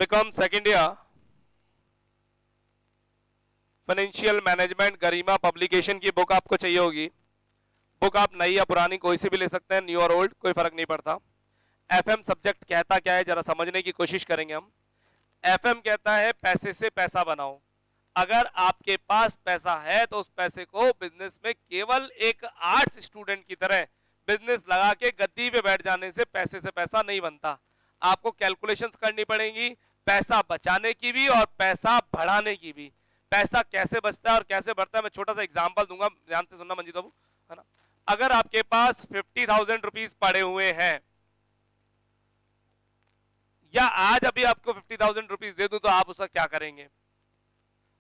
BCom second year, financial management, Garima publication की book आपको चाहिए होगी। बुक आप नई या पुरानी कोई से भी ले सकते हैं, न्यू और ओल्ड कोई फर्क नहीं पड़ता। एफएम सब्जेक्ट कहता क्या है जरा समझने की कोशिश करेंगे हम। एफएम कहता है पैसे से पैसा बनाओ। अगर आपके पास पैसा है तो उस पैसे को बिजनेस में केवल एक आर्ट्स स्टूडेंट की तरह बिजनेस लगा के गद्दी पे बैठ जाने से पैसे से पैसा नहीं बनता। आपको कैलकुलेशंस करनी पड़ेंगी, पैसा बचाने की भी और पैसा बढ़ाने की भी। पैसा कैसे बचता है और कैसे बढ़ता है, मैं छोटा सा एग्जांपल दूंगा, ध्यान से सुनना मंजीत बाबू, है ना। अगर आपके पास 50,000 रुपीज पड़े हुए हैं, या आज अभी आपको 50,000 रुपीज दे दूं तो आप उसका क्या करेंगे?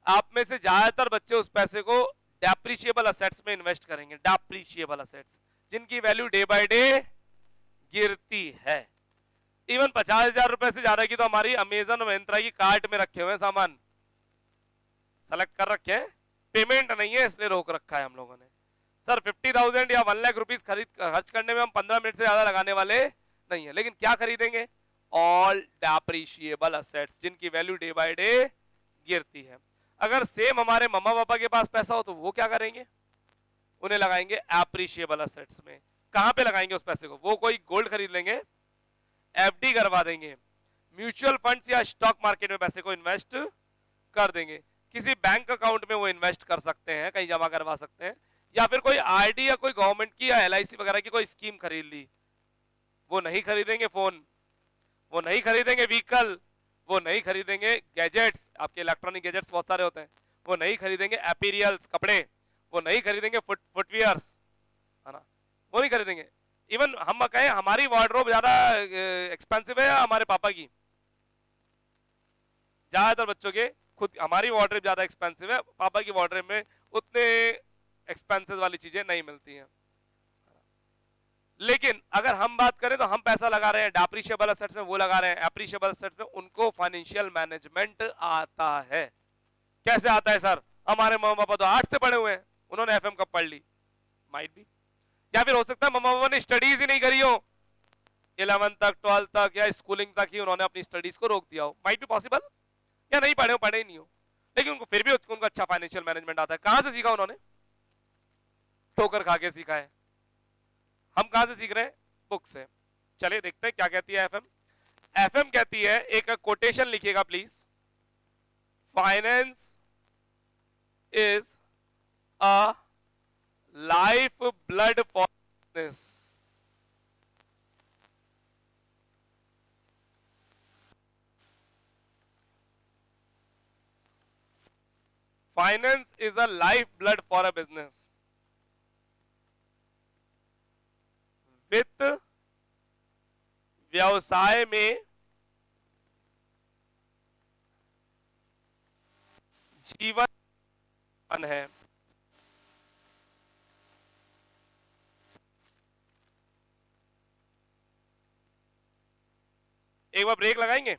आप में से ज्यादातर बच्चे उस पैसे को डेप्रिशिएबल असेट्स में इन्वेस्ट करेंगे। डेप्रिशिएबल असेट्स जिनकी वैल्यू डे बाय डे गिरती है। इवन 50,000 रुपए से ज्यादा की तो हमारी अमेजन और मिंत्रा की कार्ट में रखे हुए हैं, सामान सेलेक्ट कर रखे हैं, पेमेंट नहीं है इसलिए रोक रखा है हम लोगों ने। सर 50,000 या 1 लाख रुपीज खर्च करने में हम 15 मिनट से ज्यादा लगाने वाले नहीं है, लेकिन क्या खरीदेंगे? ऑल डेप्रिशिएबल असेट्स जिनकी वैल्यू डे बाय डे गिरती है। अगर सेम हमारे मम्मा पापा के पास पैसा हो तो वो क्या करेंगे? उन्हें लगाएंगे एप्रिशिएबल असेट्स में। कहां पे लगाएंगे उस पैसे को? वो कोई गोल्ड खरीद लेंगे, एफडी करवा देंगे, म्यूचुअल फंड्स या स्टॉक मार्केट में पैसे को इन्वेस्ट कर देंगे, किसी बैंक अकाउंट में वो इन्वेस्ट कर सकते हैं, कहीं जमा करवा सकते हैं, या फिर कोई आरडी या कोई गवर्नमेंट की या एलआईसी वगैरह की कोई स्कीम खरीद ली। वो नहीं खरीदेंगे फोन, वो नहीं खरीदेंगे व्हीकल, वो नहीं खरीदेंगे गैजेट्स, आपके इलेक्ट्रॉनिक गैजेट्स बहुत सारे होते हैं, वो नहीं खरीदेंगे अपीरियल्स कपड़े, वो नहीं खरीदेंगे फुटवियर्स, है ना, वो नहीं खरीदेंगे। इवन हम कहें हमारी वार्डरोब ज्यादा एक्सपेंसिव है या हमारे पापा की? ज्यादातर बच्चों के खुद हमारी वार्डरोब ज्यादा एक्सपेंसिव है, पापा की वार्डरोब में उतने एक्सपेंसिव वाली चीजें नहीं मिलती हैं। लेकिन अगर हम बात करें तो हम पैसा लगा रहे हैं डेप्रिशिएबल असेट्स में, वो लगा रहे हैं एप्रिशिएबल असेट्स में, उनको फाइनेंशियल मैनेजमेंट आता है। कैसे आता है सर? हमारे मम्मा पापा तो आर्ट्स से पढ़े हुए हैं, उन्होंने एफएम कब पढ़ ली? माइट भी, या फिर हो सकता है मम्मा पापा ने स्टडीज ही नहीं करी हो, 11th तक 12th तक या स्कूलिंग तक ही उन्होंने अपनी स्टडीज को रोक दिया हो। माइट भी पॉसिबल, या नहीं पढ़े हो, पढ़े ही नहीं हो, लेकिन उनको फिर भी उनको अच्छा फाइनेंशियल मैनेजमेंट आता है। कहां से सीखा उन्होंने? ठोकर खा के सीखा है। हम कहां से सीख रहे हैं? बुक से। चलिए देखते हैं क्या कहती है एफएम। एफएम कहती है, एक कोटेशन लिखिएगा please, finance is a life blood for business. Finance is a life blood for a business. वित्त व्यवसाय में जीवन है। एक बार ब्रेक लगाएंगे।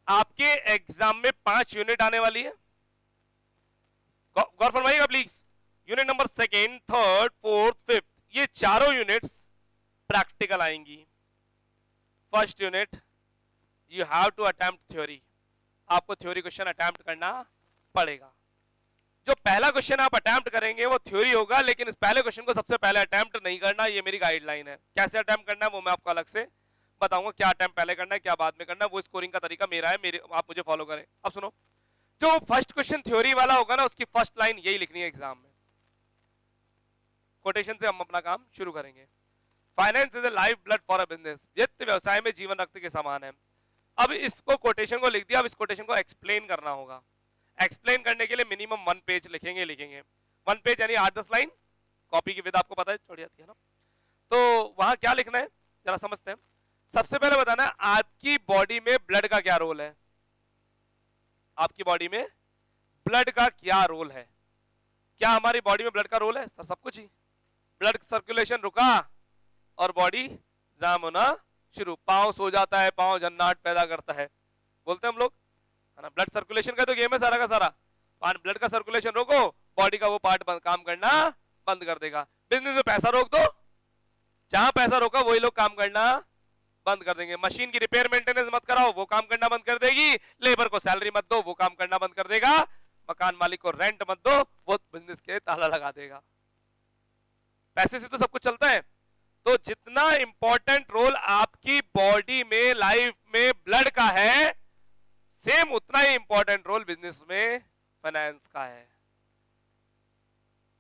आपके एग्जाम में 5 यूनिट आने वाली है, गौर फरमाइएगा please. Unit number 2nd, 3rd, 4th, 5th, ये चारों यूनिट्स प्रैक्टिकल आएंगी। First unit you have to attempt theory, आपको थ्योरी क्वेश्चन अटेम्प्ट करना पड़ेगा। जो पहला क्वेश्चन आप अटेम्प्ट करेंगे वो थ्योरी होगा, लेकिन इस पहले क्वेश्चन को सबसे पहले अटेम्प्ट नहीं करना, ये मेरी गाइडलाइन है। कैसे अटेम्प्ट करना है वो मैं आपको अलग से बताऊंगा, क्या अटेम्प्ट पहले करना है क्या बाद में करना है, वो स्कोरिंग का तरीका मेरा है, मेरे आप मुझे फॉलो करें। अब सुनो, जो फर्स्ट क्वेश्चन थ्योरी वाला होगा ना, उसकी फर्स्ट लाइन यही लिखनी है एग्जाम में। कोटेशन से हम अपना काम शुरू करेंगे। Finance is a life blood for a business, वित्त व्यवसाय में जीवन रक्त के समान है। अब इसको कोटेशन को लिख दिया, अब इस कोटेशन को एक्सप्लेन करना होगा। एक्सप्लेन करने के लिए मिनिमम 1 पेज लिखेंगे। 1 पेज यानी 8-10 लाइन, कॉपी की विद आपको पता है छोड़ जाती है ना। तो वहां क्या लिखना है जरा समझते हैं। सबसे पहले बताना है आपकी बॉडी में ब्लड का क्या रोल है। आपकी बॉडी में ब्लड का क्या रोल है? क्या हमारी बॉडी में ब्लड का रोल है? सर सब कुछ ही। ब्लड सर्कुलेशन रुका और बॉडी जाम होना शुरू। पांव सो जाता है, पांव झन्नाट पैदा करता है, बोलते हैं हम लोग, है ना। ब्लड सर्कुलेशन का तो गेम है सारा का सारा। ब्लड का सर्कुलेशन रोको, बॉडी का वो पार्ट काम करना बंद कर देगा। बिजनेस में पैसा रोक दो, जहां पैसा रोका वही लोग काम करना बंद कर देंगे। मशीन की रिपेयर मेंटेनेंस मत कराओ, वो काम करना बंद कर देगी। लेबर को सैलरी मत दो, वो काम करना बंद कर देगा। मकान मालिक को रेंट मत दो, वो बिजनेस के ताला लगा देगा। पैसे से तो सब कुछ चलता है। तो जितना इंपॉर्टेंट रोल आपकी बॉडी में, लाइफ में ब्लड का है, सेम उतना ही इंपॉर्टेंट रोल बिजनेस में फाइनेंस का है।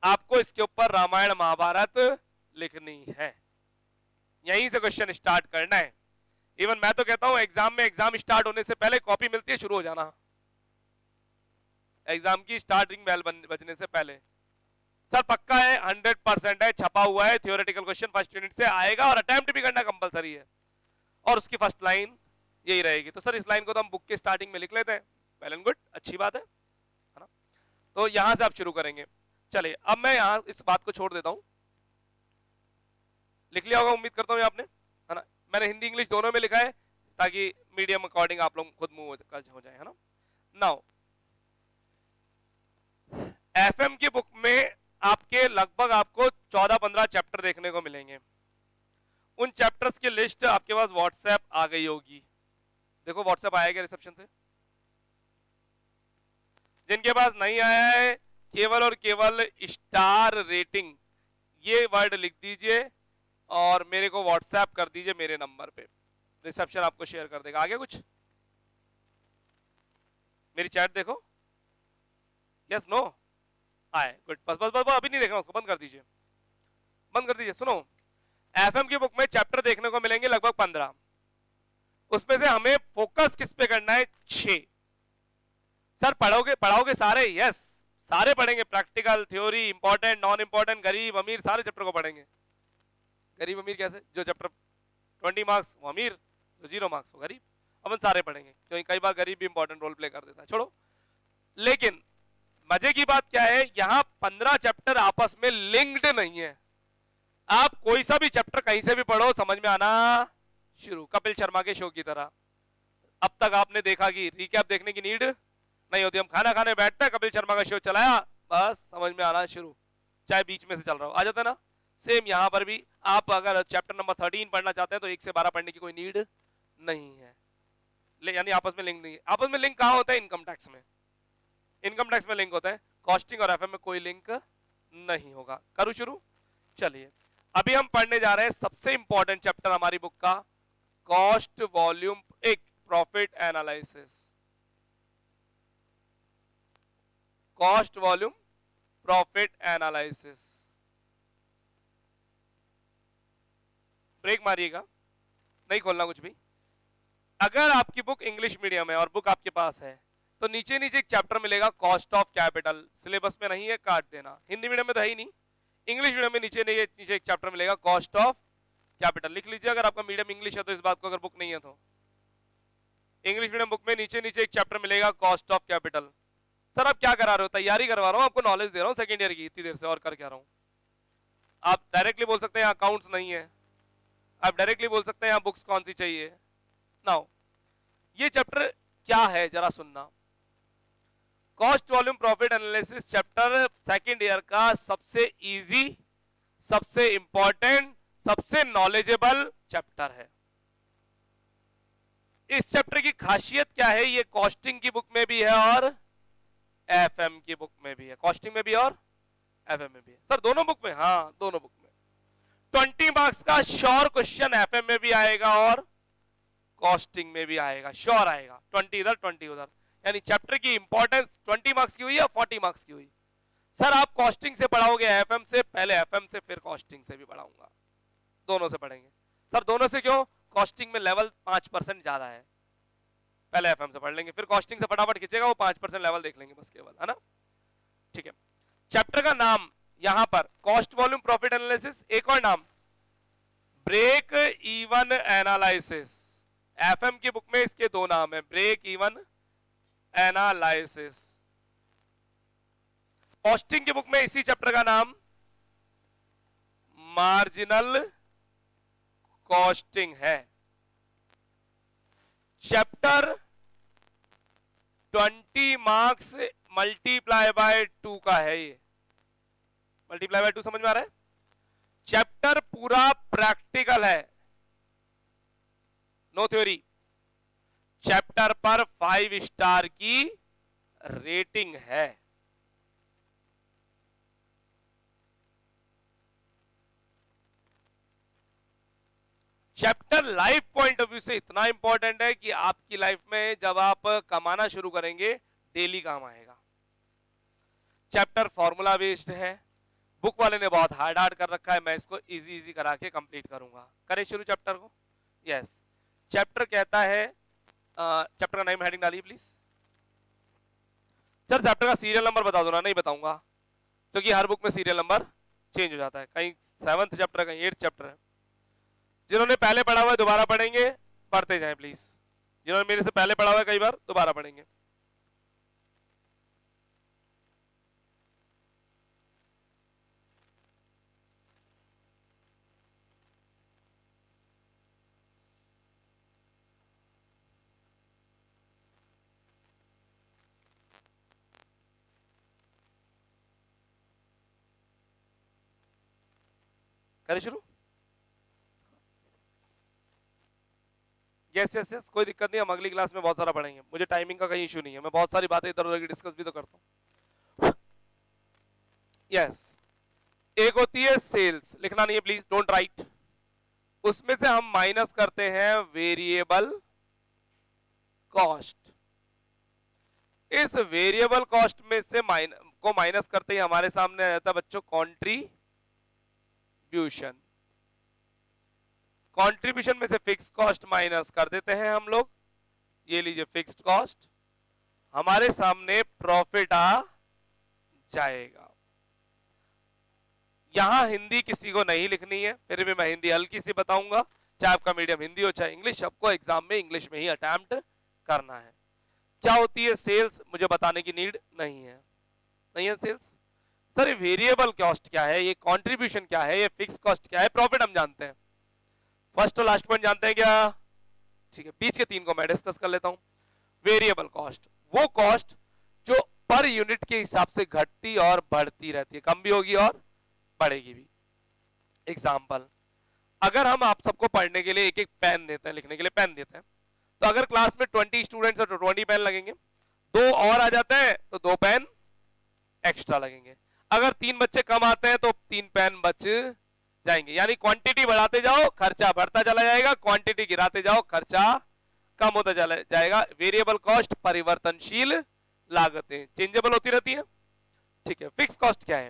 आपको इसके ऊपर रामायण महाभारत लिखनी है, यहीं से क्वेश्चन स्टार्ट करना है। इवन मैं तो कहता हूं एग्जाम में, एग्जाम स्टार्ट होने से पहले कॉपी मिलती है, शुरू हो जाना एग्जाम की स्टार्टिंग बेल बजने से पहले। सर पक्का है, 100% है, छपा हुआ है, थ्योरेटिकल क्वेश्चन फर्स्ट यूनिट से आएगा और अटेम्प्ट भी करना कंपलसरी है, और उसकी फर्स्ट लाइन यही रहेगी। तो सर इस लाइन को तो हम बुक के स्टार्टिंग में लिख लेते हैं, वेल एंड गुड, अच्छी बात है ना। तो यहां से आप शुरू करेंगे। चलिए अब मैं यहां इस बात को छोड़ देता हूं, लिख लिया होगा उम्मीद करता हूं आपने, है ना। मैंने हिंदी इंग्लिश दोनों में लिखा है ताकि मीडियम अकॉर्डिंग आप लोग खुद मूव हो जाए, है ना। नाउ एफएम की बुक में आपके लगभग आपको 14-15 चैप्टर देखने को मिलेंगे। उन चैप्टर्स की लिस्ट आपके पास व्हाट्सएप आ गई होगी, देखो व्हाट्सएप आएगा रिसेप्शन से। जिनके पास नहीं आया है, केवल और केवल स्टार रेटिंग ये वर्ड लिख दीजिए और मेरे को व्हाट्सएप कर दीजिए मेरे नंबर पे, रिसेप्शन आपको शेयर कर देगा। आगे कुछ मेरी चैट देखो, यस नो आए, गुड, बस बस बस अभी नहीं देखना, उसको बंद कर दीजिए, बंद कर दीजिए। सुनो, एफएम की बुक में चैप्टर देखने को मिलेंगे लगभग 15, उसमें से हमें फोकस किस पे करना है? 6। सर पढ़ोगे सारे? यस सारे पढ़ेंगे, practical, theory, important, non important, गरीब अमीर, सारे चैप्टर को पढ़ेंगे। गरीब अमीर कैसे? जो चैप्टर 20 मार्क्स वो अमीर, जो 0 मार्क्स वो गरीब, अपन सारे पढ़ेंगे, क्योंकि कई बार गरीब भी इंपॉर्टेंट रोल प्ले कर देता है। छोड़ो, लेकिन मजे की बात क्या है, यहां 15 चैप्टर आपस में लिंक्ड नहीं है। आप कोई सा भी चैप्टर कहीं से भी पढ़ो, समझ में आना शुरू, कपिल शर्मा के शो की तरह। अब तक आपने देखा कि रिकैप देखने की नीड नहीं होती, हम खाना खाने बैठते हैं, कपिल शर्मा का शो चलाया, बस समझ में आना शुरू, चाहे बीच में से चल रहा हो, आ जाता है ना। सेम यहां पर भी आप अगर चैप्टर नंबर 13 पढ़ना चाहते हैं तो 1 से 12 पढ़ने की कोई नीड नहीं है, यानी आपस में लिंक नहीं है। आपस में लिंक कहां होता है? इनकम टैक्स में, इनकम टैक्स में लिंक होता है, कॉस्टिंग और एफएम में कोई लिंक नहीं होगा। करूं शुरू? चलिए अभी हम पढ़ने जा रहे हैं सबसे इंपॉर्टेंट चैप्टर हमारी बुक का, कॉस्ट वॉल्यूम एक profit analysis, cost volume profit analysis. Break मारिएगा, नहीं खोलना कुछ भी। अगर आपकी बुक इंग्लिश मीडियम है और बुक आपके पास है तो नीचे नीचे एक चैप्टर मिलेगा कॉस्ट ऑफ कैपिटल, सिलेबस में नहीं है, काट देना। हिंदी मीडियम में तो है ही नहीं, इंग्लिश मीडियम में नीचे नीचे एक चैप्टर मिलेगा कॉस्ट ऑफ कैपिटल, लिख लीजिए अगर आपका मीडियम इंग्लिश है तो इस बात को, अगर बुक नहीं है तो। इंग्लिश मीडियम बुक में नीचे नीचे एक चैप्टर मिलेगा कॉस्ट ऑफ कैपिटल। सर आप क्या करा रहे हो? तैयारी करवा रहा हूं, आपको नॉलेज दे रहा हूं सेकेंड ईयर की, इतनी देर से और कर क्या रहा हूं। आप डायरेक्टली बोल सकते हैं अकाउंट्स नहीं है, आप डायरेक्टली बोल सकते हैं बुक्स कौन सी चाहिए। नाउ ये चैप्टर क्या है जरा सुनना, cost volume profit analysis chapter second year का सबसे इजी, सबसे इंपॉर्टेंट, सबसे नॉलेजेबल चैप्टर है। इस चैप्टर की खासियत क्या है? ये कॉस्टिंग की बुक में भी है और एफएम की बुक में भी है, कॉस्टिंग में भी और एफएम में भी है। सर दोनों बुक में? हाँ दोनों बुक में। 20 मार्क्स का श्योर क्वेश्चन एफएम में भी आएगा और कॉस्टिंग में भी आएगा, श्योर आएगा, 20 इधर 20 उधर। यानी चैप्टर की इंपॉर्टेंस 20 मार्क्स की हुई या 40 मार्क्स की हुई? सर आप कॉस्टिंग से पढ़ाओगे एफएम से, पहले एफएम से फिर कॉस्टिंग से भी पढ़ाऊंगा, दोनों से पढ़ेंगे। सर दोनों से क्यों? कॉस्टिंग में लेवल 5% ज्यादा है, पहले एफएम से पढ़ लेंगे, फिर कॉस्टिंग से फटाफट खींचेगा, वो 5% लेवल देख लेंगे बस केवल, है ना। ठीक है, चैप्टर का नाम यहां पर कॉस्ट वॉल्यूम प्रॉफिट एनालिसिस, एक और नाम ब्रेक इवन एनालिसिस। एफएम की बुक में इसके 2 नाम है, ब्रेक इवन एनालिसिस। कॉस्टिंग की बुक में इसी चैप्टर का नाम मार्जिनल कॉस्टिंग है। चैप्टर 20 मार्क्स मल्टीप्लाई बाय 2 का है, ये मल्टीप्लाई बाय 2 समझ में आ रहा है? चैप्टर पूरा प्रैक्टिकल है, नो थ्योरी, चैप्टर पर 5 स्टार की रेटिंग है। Chapter life point of view से इतना इंपॉर्टेंट है कि आपकी लाइफ में जब आप कमाना शुरू करेंगे डेली काम आएगा। चैप्टर फॉर्मूला बेस्ड है, बुक वाले ने बहुत हार्ड हार्ड कर रखा है, मैं इसको इजी इजी करा के कंप्लीट करूंगा। करें शुरू चैप्टर को। यस, चैप्टर कहता है, चैप्टर का नेम हेडिंग डालिए प्लीज। सर चैप्टर का सीरियल नंबर बता दो ना। नहीं बताऊंगा क्योंकि हर बुक में सीरियल नंबर चेंज हो जाता है, कहीं 7th चैप्टर कहीं 8th चैप्टर है। जिन्होंने पहले पढ़ा हुआ है दोबारा पढ़ेंगे, पढ़ते जाएं प्लीज। जिन्होंने मेरे से पहले पढ़ा हुआ है कई बार दोबारा पढ़ेंगे। करें शुरू। यस यस यस, कोई दिक्कत नहीं, हम अगली क्लास में बहुत सारा पढ़ेंगे, मुझे टाइमिंग का कहीं इशू नहीं है, मैं बहुत सारी बातें इधर उधर की डिस्कस भी तो करता हूँ। यस, एक होती है सेल्स, लिखना नहीं है प्लीज, डोंट राइट। उसमें से हम माइनस करते हैं वेरिएबल कॉस्ट। इस वेरिएबल कॉस्ट में से माइनस करते ही हमारे सामने आ जाता है बच्चों कंट्रीब्यूशन। कंट्रीब्यूशन में से फिक्स कॉस्ट माइनस कर देते हैं हम लोग, ये लीजिए फिक्स्ड कॉस्ट, हमारे सामने प्रॉफिट आ जाएगा। यहां हिंदी किसी को नहीं लिखनी है, फिर भी मैं हिंदी हल्की सी बताऊंगा, चाहे आपका मीडियम हिंदी हो चाहे इंग्लिश, सबको एग्जाम में इंग्लिश में ही अटेम्प्ट करना है। क्या होती है सेल्स, मुझे बताने की नीड नहीं है। नहीं है सेल्स। सर ये वेरिएबल कॉस्ट क्या है, ये कंट्रीब्यूशन क्या है, ये फिक्स कॉस्ट क्या है, प्रॉफिट हम जानते हैं, फर्स्ट और लास्ट पॉइंट जानते हैं क्या? ठीक है, बीच के 3 को मैं डिस्कस कर लेता हूं। वेरिएबल कॉस्ट वो कॉस्ट जो पर यूनिट के हिसाब से घटती और बढ़ती रहती है, कम भी होगी और बढ़ेगी भी। एग्जाम्पल, अगर हम आप सबको पढ़ने के लिए एक एक पेन देते हैं, लिखने के लिए पेन देते हैं, तो अगर क्लास में 20 स्टूडेंट्स है तो 20 पेन लगेंगे, 2 और आ जाते हैं तो 2 पेन एक्स्ट्रा लगेंगे। अगर 3 बच्चे कम आते हैं तो 3 पेन बच जाएंगे। यानी क्वांटिटी बढ़ाते जाओ खर्चा बढ़ता चला जाएगा, क्वांटिटी गिराते जाओ खर्चा कम होता चला जाएगा। वेरिएबल कॉस्ट परिवर्तनशील लागतें, चेंजेबल होती रहती है। ठीक है, फिक्स कॉस्ट क्या है?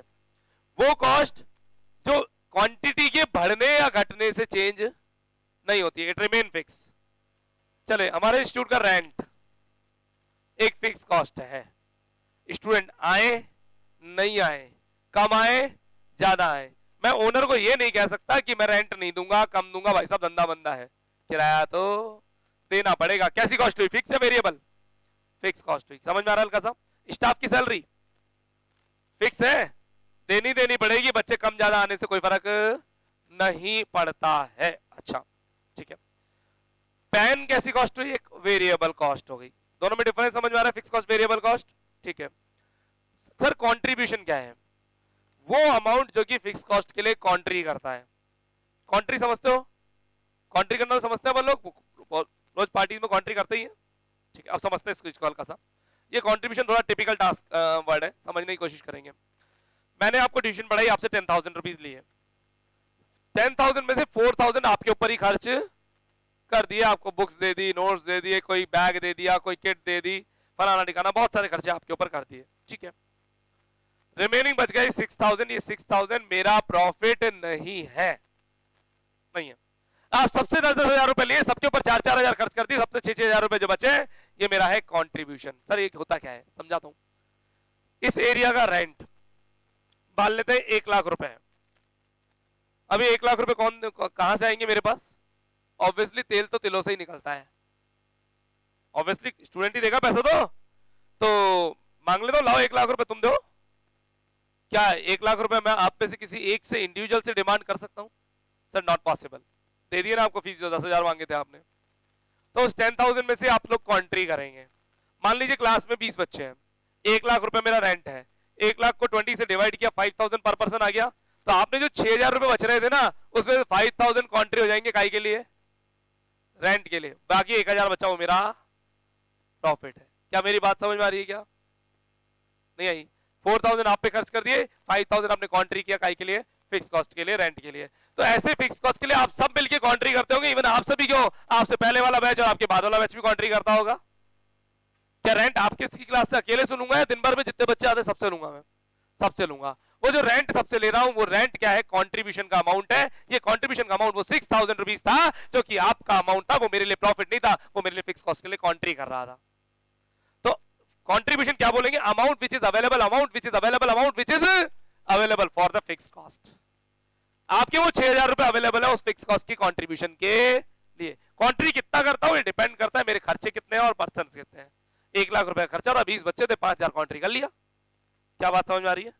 वो कॉस्ट जो क्वांटिटी के बढ़ने या घटने से चेंज नहीं होती है, इट रिमेन फिक्स। चले, हमारे इंस्टीट्यूट का रेंट एक फिक्स कॉस्ट है। स्टूडेंट आए नहीं आए, कम आए ज्यादा आए, मैं ओनर को ये नहीं कह सकता कि मैं रेंट नहीं दूंगा, कम दूंगा, भाई साहब धंधा बंदा है, किराया तो देना पड़ेगा। कैसी कॉस्ट हुई, फिक्स या वेरिएबल? फिक्स कॉस्ट हुई। समझ में आ रहा है हल्का सा? स्टाफ की सैलरी फिक्स है, देनी पड़ेगी, बच्चे कम ज्यादा आने से कोई फर्क नहीं पड़ता है। अच्छा ठीक है, पेन कैसी कॉस्ट हुई? एक वेरिएबल कॉस्ट हो गई। दोनों में डिफरेंस समझ में आ रहा है, फिक्स कॉस्ट वेरिएबल कॉस्ट? ठीक है सर, कंट्रीब्यूशन क्या है? वो अमाउंट जो कि फिक्स कॉस्ट के लिए कॉन्ट्री करता है। कॉन्ट्री समझते हो? कॉन्ट्री करना तो समझते हैं लोग, रोज पार्टी में कॉन्ट्री करते ही है। ठीक है, अब समझते हैं इसको हल्का सा। ये कॉन्ट्रीब्यूशन थोड़ा टिपिकल टास्क वर्ड है, समझने की कोशिश करेंगे। मैंने आपको ट्यूशन पढ़ाई, आपसे 10,000 रुपीज लिए, 10,000 में से 4,000 आपके ऊपर ही खर्च कर दिया, आपको बुक्स दे दी, नोट्स दे दिए, कोई बैग दे दिया, कोई किट दे दी, फलाना ठिकाना, बहुत सारे खर्चे आपके ऊपर कर दिए। ठीक है, रिमेनिंग बच गए 6,000। ये 6,000 मेरा प्रॉफिट नहीं है, नहीं है। आप सबसे 10,000 रुपए लिए, सबके ऊपर 4-4 हजार खर्च कर दिए, सबसे 6-6 हजार रुपए जो बचे, ये मेरा है कंट्रीब्यूशन। सर ये होता क्या है, समझाता हूं। इस एरिया का रेंट मान लेते हैं 1 लाख रुपए है। अभी 1 लाख रुपए कहां से आएंगे मेरे पास? ऑब्वियसली तेल तो तिलों से ही निकलता है। ऑब्वियसली स्टूडेंट ही देगा पैसा, तो मांग लेता हूं, लाओ 1 लाख रुपए तुम दो। क्या 1 लाख रुपए मैं आप पे से किसी एक से इंडिविजुअल से डिमांड कर सकता हूं? Sir not possible. दे दिए ना आपको फीस, जो 10,000 मांगे थे आपने, तो उस 10,000 में से आप लोग कॉन्ट्री करेंगे। मान लीजिए क्लास में 20 बच्चे हैं, 1 लाख रुपए मेरा रेंट है, 1 लाख को 20 से डिवाइड किया, 5,000 पर पर्सन आ गया। तो आपने जो 6,000 रुपए बच रहे थे ना, उसमें 5,000 कॉन्ट्री हो जाएंगे काई के लिए? रेंट के लिए, बाकी 1000 बचा वो मेरा प्रॉफिट है। क्या मेरी बात समझ में आ रही है क्या? नहीं आई? 4000 आप पे खर्च कर दिए, 5000 आपने कॉन्ट्री किया काय के लिए? फिक्स कॉस्ट के लिए, रेंट के लिए। तो ऐसे फिक्स कॉस्ट के लिए आप सब मिलके कॉन्ट्री करते होंगे, इवन आप सभी क्यों, आपसे पहले वाला बैच और आपके बाद वाला बैच भी कॉन्ट्री करता होगा। क्या रेंट आपके क्लास से अकेले सुनूंगा या दिन भर में जितने बच्चे आते सबसे लूंगा? मैं सबसे लूंगा। वो जो रेंट सबसे ले रहा हूं वो रेंट क्या है? कंट्रीब्यूशन का अमाउंट है। ये कंट्रीब्यूशन का अमाउंट वो 6000 रुपीज था जो कि आपका अमाउंट था, वो मेरे लिए प्रॉफिट नहीं था, वो मेरे लिए फिक्स कॉस्ट के लिए कॉन्ट्री कर रहा था। तो कंट्रीब्यूशन क्या बोलेंगे? Amount which is available, amount which is available, amount which is available for the fix cost. आपके वो 6000 रुपए अवेलेबल है उस फिक्स कॉस्ट की कंट्रीब्यूशन के लिए। कॉन्ट्री कितना करता हूं ये डिपेंड करता है मेरे खर्चे कितने हैं और पर्सन कितने हैं। 1 लाख रुपए खर्चा था, 20 बच्चे थे, 5000 कॉन्ट्री कर लिया। क्या बात समझ में आ रही है?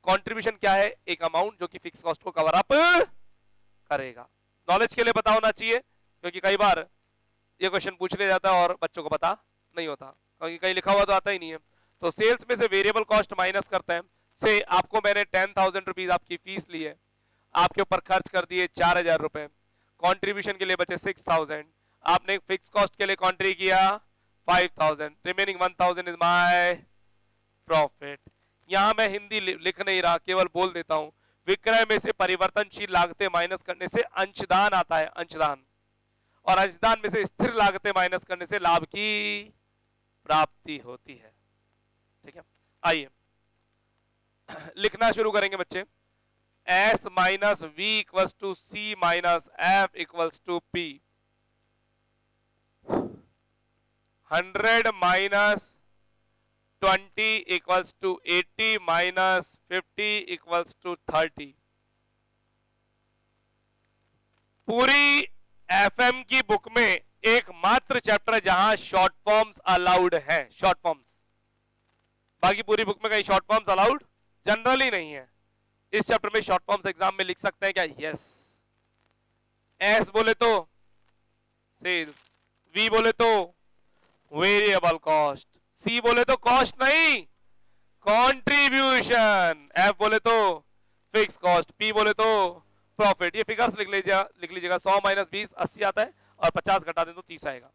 कंट्रीब्यूशन क्या है? एक अमाउंट जो कि फिक्स कॉस्ट को कवर अप करेगा। नॉलेज के लिए पता होना चाहिए, क्योंकि कई बार ये क्वेश्चन पूछ लिया जाता है और बच्चों को पता नहीं होता, क्योंकि कहीं लिखा हुआ तो आता ही नहीं है। तो सेल्स में से वेरिएबल कॉस्ट माइनस करते हैं। से आपको मैंने 10,000 रुपीज आपकी फीस ली है, आपके ऊपर खर्च कर दिए 4000 रुपए, कॉन्ट्रीब्यूशन के लिए बचे 6000, आपने फिक्स कॉस्ट के लिए कॉन्ट्री किया 5000, रिमेनिंग 1000 इज माय प्रॉफिट। यहां मैं हिंदी लिख नहीं रहा, केवल बोल देता हूं। विक्रय में से परिवर्तनशील लागतें माइनस करने से अंशदान आता है, अंशदान, और अंशदान में से स्थिर लागतें माइनस करने से लाभ की प्राप्ति होती है। ठीक है, आइए लिखना शुरू करेंगे बच्चे। S minus V equals to C minus F equals to P। 100 minus 20 equals to 80 minus 50 equals to 30। पूरी एफएम की बुक में एकमात्र चैप्टर जहां शॉर्ट फॉर्म्स अलाउड है, शॉर्ट फॉर्म्स। बाकी पूरी बुक में कहीं शॉर्ट फॉर्म्स अलाउड जनरली नहीं है। इस चैप्टर में शॉर्ट फॉर्म्स एग्जाम में लिख सकते हैं क्या? यस। एस बोले तो सेल्स, वी बोले तो वेरिएबल कॉस्ट, सी बोले तो कॉस्ट नहीं कंट्रीब्यूशन, एफ बोले तो फिक्स कॉस्ट, पी बोले तो प्रॉफिट। ये फिगर्स लिख लीजिएगा। 100 माइनस 20 80 आता है, और 50 घटा दें तो 30 आएगा।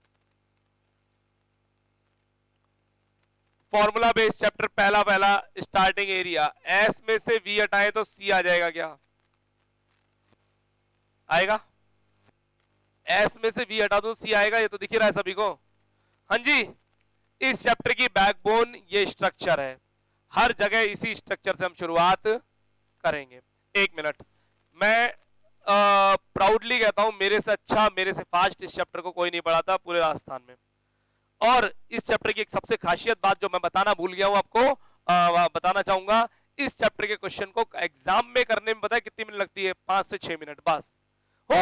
फॉर्मूला बेस्ड चैप्टर पहला स्टार्टिंग एरिया। एस में से वी हटाए तो सी आ जाएगा, क्या आएगा? एस में से वी हटा दो सी आएगा, ये तो दिख ही रहा है सभी को। हाँ जी, इस चैप्टर की बैकबोन ये स्ट्रक्चर है। हर जगह इसी स्ट्रक्चर से हम शुरुआत करेंगे। 1 मिनट, मैं प्राउडली कहता हूं मेरे से अच्छा, मेरे से फास्ट इस चैप्टर को कोई नहीं पढ़ाता पूरे राजस्थान में। और इस चैप्टर की एक सबसे खासियत बात जो मैं बताना भूल गया हूं आपको, बताना चाहूंगा। इस चैप्टर के क्वेश्चन को एग्जाम में करने में पता है कितनी मिनट लगती है? 5 से 6 मिनट बस। हो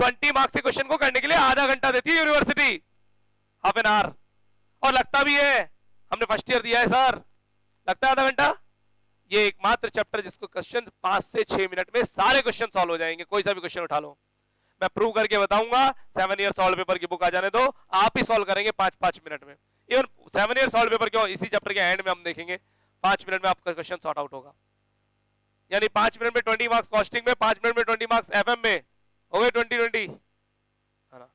20 मार्क्स के क्वेश्चन को करने के लिए आधा घंटा देती है यूनिवर्सिटी, हाफ एन आवर। और लगता भी है, हमने फर्स्ट ईयर दिया है सर, लगता है आधा घंटा। ये एकमात्र चैप्टर जिसको क्वेश्चन 5 से 6 मिनट में सारे क्वेश्चन सॉल्व हो जाएंगे। कोई सा भी क्वेश्चन उठा लो, मैं प्रूव करके बताऊंगा। 7 ईयर सॉल्व पेपर की बुक आ जाने दो, आप ही सॉल्व करेंगे 5-5 मिनट में। इवन 7 ईयर सॉल्व पेपर क्यों, इसी चैप्टर के एंड में हम देखेंगे 5 मिनट में आपका क्वेश्चन सॉर्ट आउट होगा। यानी 5 मिनट में 20 मार्क्स कॉस्टिंग में, 5 मिनट में 20 मार्क्स एफएम में, हो गए 20-20, है ना?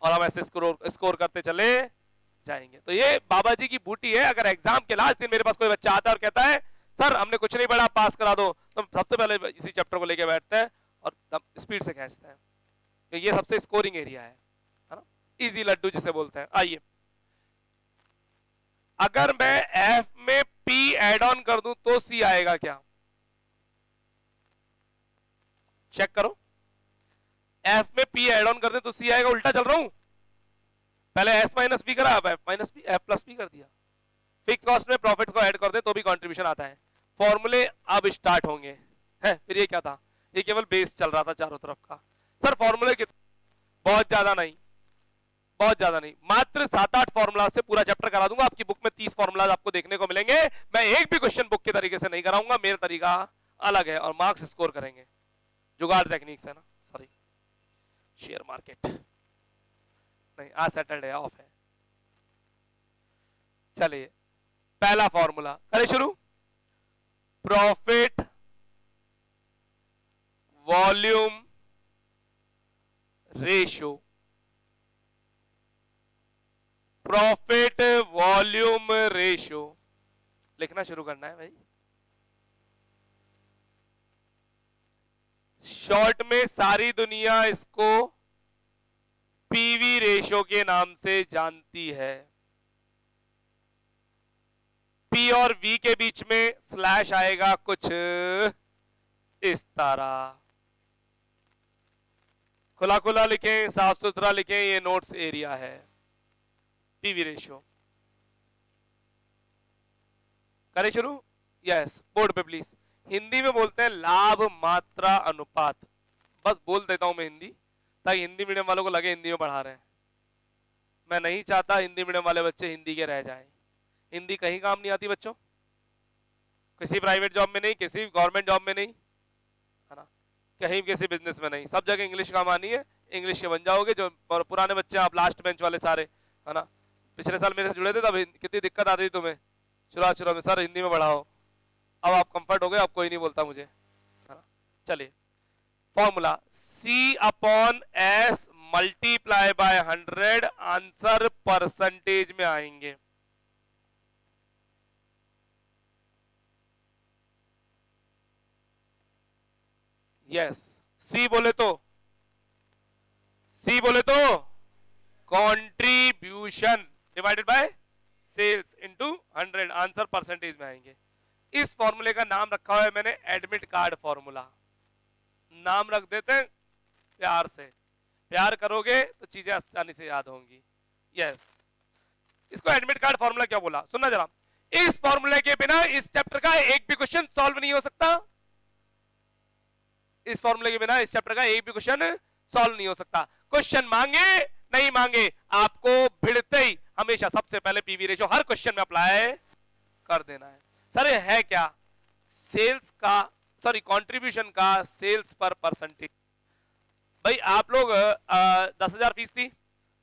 और हम ऐसे स्कोर करते चले जाएंगे। तो ये बाबा जी की बूटी है। अगर एग्जाम के लास्ट दिन मेरे पास कोई बच्चा आता है और कहता है सर हमने कुछ नहीं पढ़ा, पास करा दो, तो सबसे पहले इसी चैप्टर को लेके बैठते हैं और स्पीड से खींचते हैं। तो ये सबसे स्कोरिंग एरिया है ना, इजी लड्डू जिसे बोलते हैं। आइए, अगर मैं एफ में पी एड ऑन कर दूं तो सी आएगा क्या? चेक करो। एफ में पी एड ऑन कर दे तो सी आएगा। उल्टा चल रहा हूं, पहले एस माइनस पी करा, अब F minus P, F plus P कर दिया। फिक्स कॉस्ट में प्रॉफिट को ऐड कर दे तो भी कंट्रीब्यूशन आता है। फॉर्मूले अब स्टार्ट होंगे है। फिर ये क्या था? ये केवल बेस चल रहा था चारों तरफ का। सर फॉर्मूले कितने? बहुत ज्यादा नहीं, बहुत ज्यादा नहीं, मात्र 7-8 फॉर्मूला से पूरा चैप्टर करा दूंगा। आपकी बुक में 30 फॉर्मूला आपको देखने को मिलेंगे। मैं एक भी क्वेश्चन बुक के तरीके से नहीं कराऊंगा, मेरा तरीका अलग है और मार्क्स स्कोर करेंगे। जुगाड़ टेक्निक्स है ना, सॉरी शेयर मार्केट नहीं, आज सैटरडे ऑफ है। चलिए पहला फॉर्मूला करें शुरू। Profit volume ratio profit volume ratio लिखना शुरू करना है भाई। शॉर्ट में सारी दुनिया इसको पीवी रेशियो के नाम से जानती है। पी और वी के बीच में स्लैश आएगा कुछ इस तरह। खुला खुला लिखें, साफ सुथरा लिखें, ये नोट्स एरिया है। पीवी रेशियो करें शुरू? यस, बोर्ड पे प्लीज। हिंदी में बोलते हैं लाभ मात्रा अनुपात। बस बोल देता हूं मैं हिंदी, ताकि हिंदी मीडियम वालों को लगे हिंदी में पढ़ा रहे हैं। मैं नहीं चाहता हिंदी मीडियम वाले बच्चे हिंदी के रह जाएं। हिंदी कहीं काम नहीं आती बच्चों, किसी प्राइवेट जॉब में नहीं, किसी गवर्नमेंट जॉब में नहीं, है ना, कहीं किसी बिजनेस में नहीं, सब जगह इंग्लिश काम आनी है। इंग्लिश के बन जाओगे। जो पुराने बच्चे आप लास्ट बेंच वाले सारे, है ना, पिछले साल मेरे से जुड़े थे, तब कितनी दिक्कत आती थी तुम्हें शुरू में, सर हिंदी में पढ़ाओ। अब आप कंफर्ट हो गए, अब कोई नहीं बोलता मुझे, है ना। चलिए, formula C upon S multiply by 100, answer percentage में आएंगे। यस, C बोले तो contribution divided by sales into 100, answer percentage में आएंगे। इस फॉर्मूले का नाम रखा हुआ है मैंने एडमिट कार्ड फॉर्मूला। नाम रख देते हैं प्यार से, प्यार करोगे तो चीजें आसानी से याद होंगी। यस, इसको एडमिट कार्ड फॉर्मूला क्या बोला, सुनना जरा। इस फॉर्मूले के बिना इस चैप्टर का एक भी क्वेश्चन सॉल्व नहीं हो सकता। इस फॉर्मूले के बिना इस चैप्टर का एक भी क्वेश्चन सॉल्व नहीं हो सकता। क्वेश्चन मांगे नहीं मांगे, आपको भिड़ते ही हमेशा सबसे पहले पीवी रेशियो हर क्वेश्चन में अप्लाई कर देना है। सर ये है क्या? सेल्स का, सॉरी कंट्रीब्यूशन का सेल्स पर परसेंटेज। भाई आप लोग 10,000 फीस थी,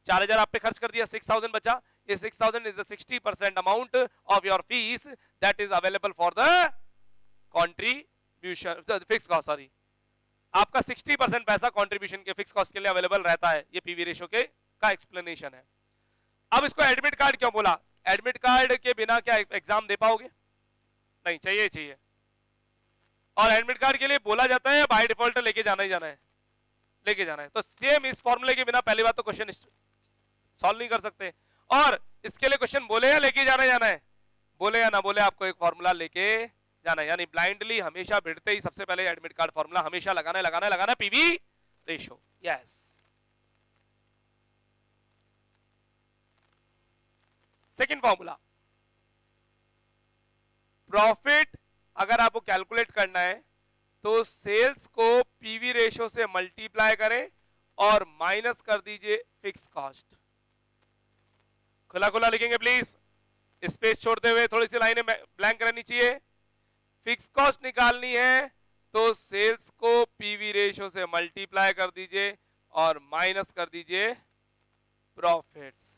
4,000 आप पे खर्च कर दिया, 6,000 बचा। ये 6,000 is the 60% amount of your fees that is available for the contribution fix cost. Sorry, आपका 60% पैसा कंट्रीब्यूशन के फिक्स कॉस्ट के लिए अवेलेबल रहता है। ये पीवी रेशियो के का एक्सप्लेनेशन है। अब इसको एडमिट कार्ड क्यों बोला? एडमिट कार्ड के बिना क्या एग्जाम दे पाओगे? नहीं, चाहिए। और एडमिट कार्ड के लिए बोला जाता है बाय डिफॉल्ट लेके जाना ही जाना है, लेके जाना है। तो सेम इस फॉर्मूले के बिना पहली बात तो क्वेश्चन सॉल्व नहीं कर सकते। और इसके लिए क्वेश्चन बोले या लेके जाना है, बोले या ना बोले आपको एक फॉर्मूला लेके जाना है। यानी ब्लाइंडली हमेशा भिड़ते ही सबसे पहले एडमिट कार्ड फॉर्मूला हमेशा लगाना PV ratio. Yes, second formula, profit अगर आपको कैलकुलेट करना है तो सेल्स को पीवी रेशियो से मल्टीप्लाई करें और माइनस कर दीजिए फिक्स कॉस्ट। खुला खुला लिखेंगे प्लीज, स्पेस छोड़ते हुए, थोड़ी सी लाइनें ब्लैंक रहनी चाहिए। फिक्स कॉस्ट निकालनी है तो सेल्स को पीवी रेशियो से मल्टीप्लाई कर दीजिए और माइनस कर दीजिए प्रॉफिट्स।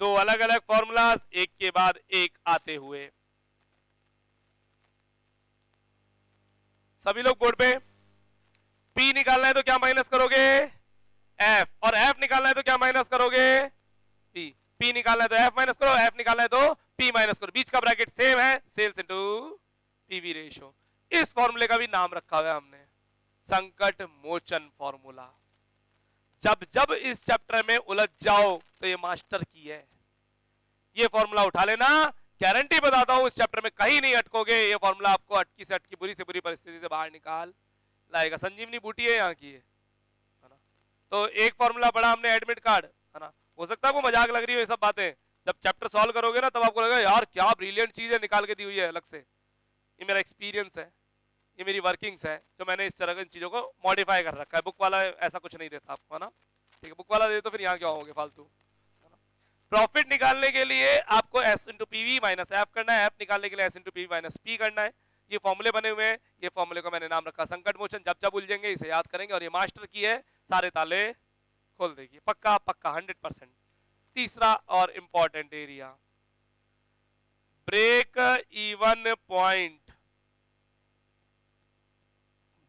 दो अलग अलग फॉर्मूलाज एक के बाद एक आते हुए। सभी लोग बोर्ड पे, P निकालना है तो क्या माइनस करोगे? F, और F निकालना है तो क्या माइनस करोगे? P। P निकालना है तो F माइनस करो, F निकालना है तो P माइनस करो। बीच का ब्रैकेट सेम है, सेल्स इनटू पीवी रेशियो। इस फॉर्मूले का भी नाम रखा हुआ है हमने संकट मोचन फॉर्मूला। जब जब इस चैप्टर में उलझ जाओ तो ये मास्टर की है, ये फॉर्मूला उठा लेना, गारंटी बताता हूं इस चैप्टर में कहीं नहीं अटकोगे। ये फॉर्मूला आपको अटकी से अटकी बुरी से बुरी परिस्थिति से बाहर निकाल लाएगा। संजीवनी बूटी है यहाँ की, है ना। तो एक फॉर्मूला पढ़ा हमने एडमिट कार्ड, है ना। हो सकता है वो मजाक लग रही हो ये सब बातें, जब चैप्टर सॉल्व करोगे ना तब आपको लगेगा यार क्या ब्रिलियंट चीज है निकाल के दी हुई है अलग से। ये मेरा एक्सपीरियंस है, ये मेरी वर्किंग्स है, जो मैंने इस तरह की चीजों को मॉडिफाई कर रखा है। बुक वाला ऐसा कुछ नहीं देता आपको, है ना। ठीक है, बुक वाला दे तो फिर यहाँ क्या होंगे फालतू। प्रॉफिट निकालने के लिए आपको S into PV minus F करना है, एफ निकालने के लिए S into PV minus P करना है। ये फॉर्मूले बने हुए हैं, ये फॉर्मूले को मैंने नाम रखा संकट मोचन। जब जब उलझेंगे इसे याद करेंगे और ये मास्टर की है, सारे ताले खोल देगी, पक्का पक्का 100%। तीसरा और important area, break even point.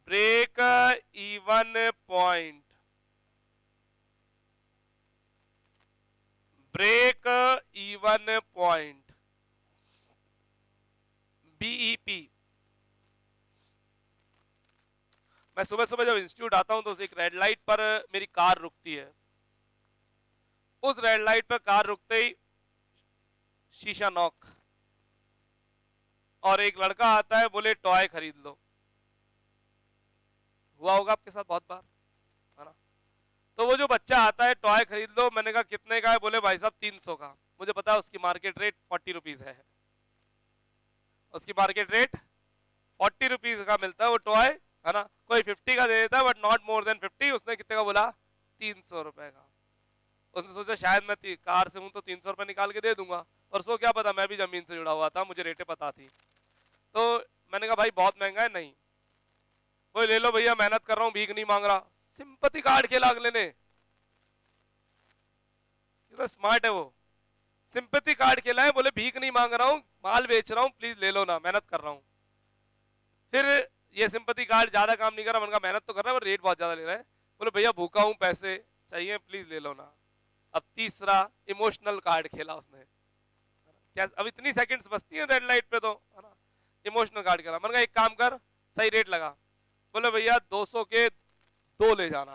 Break even point 1 point BEP। मैं सुबह सुबह जब इंस्टीट्यूट आता हूं तो एक रेड लाइट पर मेरी कार रुकती है। उस रेड लाइट पर कार रुकते ही शीशा नॉक, और एक लड़का आता है, बोले टॉय खरीद लो। हुआ होगा आपके साथ बहुत बार, है ना? तो वो जो बच्चा आता है, टॉय खरीद लो, मैंने कहा कितने का है? बोले भाई साहब 300 का। मुझे पता है उसकी मार्केट रेट 40 रुपीज है। उसकी मार्केट रेट 40 रुपीज का मिलता है वो टॉय, है ना? कोई 50 का दे देता है, बट नॉट मोर देन 50। उसने कितने का बोला? 300 रुपए का। उसने सोचा शायद मैं कार से हूं तो 300 रुपए निकाल के दे दूंगा, और उसको क्या पता मैं भी जमीन से जुड़ा हुआ था, मुझे रेटें पता थी। तो मैंने कहा भाई बहुत महंगा है। नहीं, वो ले लो भैया, मेहनत कर रहा हूँ, भीख नहीं मांग रहा। सिंपैथी कार्ड खेला अगले ने, कितना स्मार्ट है वो। सिंपैथी कार्ड खेला है, बोले भीख नहीं मांग रहा हूँ, माल बेच रहा हूँ, प्लीज ले लो ना, मेहनत कर रहा हूँ। फिर ये सिंपैथी कार्ड ज्यादा काम नहीं कर रहा, मैंने कहा मेहनत तो कर रहा है पर रेट बहुत ज्यादा ले रहा है। बोले भैया भूखा हूँ, पैसे चाहिए, प्लीज ले लो ना। अब तीसरा इमोशनल कार्ड खेला उसने। क्या अब इतनी सेकंड्स बचती है रेड लाइट पे, तो है ना? इमोशनल कार्ड खेला। मैंने कहा एक काम कर, सही रेट लगा। बोले भैया 200 के 2 ले जाना।